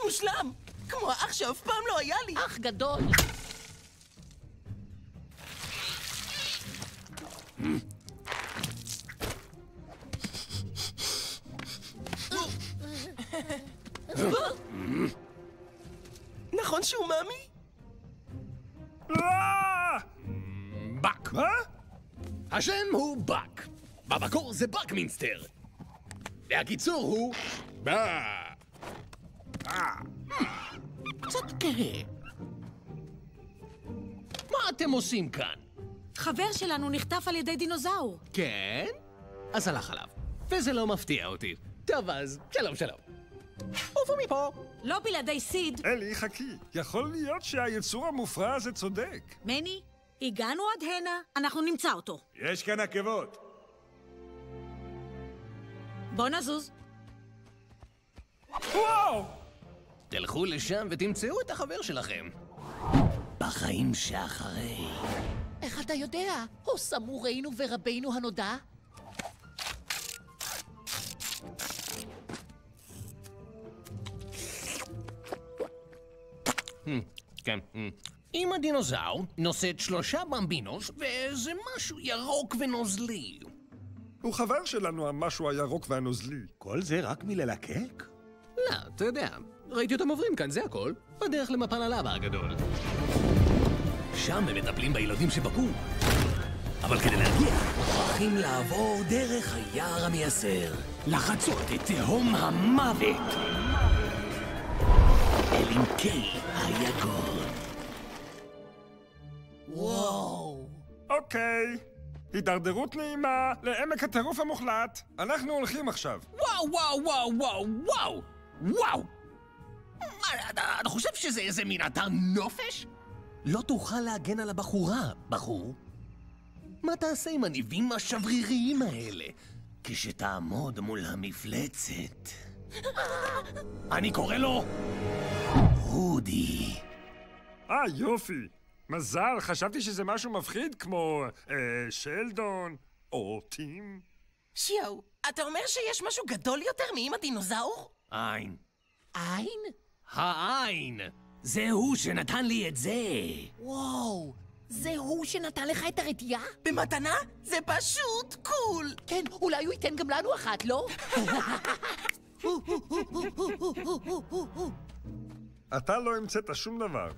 מושלם! כמו האח שאף פעם לא היה לי! אח גדול! נכון שהוא מאמי? בק. מה? השם הוא בק. במקור זה בקמינסטר. והקיצור הוא... קצת כהה. מה אתם עושים כאן? חבר שלנו נחטף על ידי דינוזאור. כן? אז הלך עליו. וזה לא מפתיע אותי. טוב, אז שלום שלום. עופו מפה. לא בלעדי סיד. אלי, חכי. יכול להיות שהיצור המופרע הזה צודק. מני, הגענו עד הנה, אנחנו נמצא אותו. יש כאן עקבות. בוא נזוז. וואו! תלכו לשם ותמצאו את החבר שלכם. בחיים שאחרי. איך אתה יודע? או סמורנו ורבינו הנודע? כן. אם הדינוזאור נושאת 3 במבינוס ואיזה משהו ירוק ונוזלי. הוא חבר שלנו, המשהו הירוק והנוזלי. כל זה רק מללקק? לא, אתה יודע, ראיתי אותם עוברים כאן, זה הכל. בדרך למפל הלבה הגדול. שם הם מטפלים בילדים שבקעו. אבל כדי להגיע, צריכים לעבור דרך היער המייסר. לחצות את תהום המוות. אל עמקי היגון. וואו! אוקיי. הידרדרות נעימה לעמק הטירוף המוחלט. אנחנו הולכים עכשיו. וואו! מה, אתה חושב שזה איזה מין אתר נופש? לא תוכל להגן על הבחורה, בחור. מה תעשה עם הניבים השבריריים האלה כשתעמוד מול המפלצת? אני קורא לו רודי. יופי. מזל, חשבתי שזה משהו מפחיד כמו שלדון או טים. שיו, אתה אומר שיש משהו גדול יותר מאמא דינוזאור? עין. עין? העין! זה הוא שנתן לי את זה! וואו! זה הוא שנתן לך את הרתיעה? במתנה? זה פשוט קול! כן, אולי הוא ייתן גם לנו אחת, לא? אתה לא המצאת שום דבר.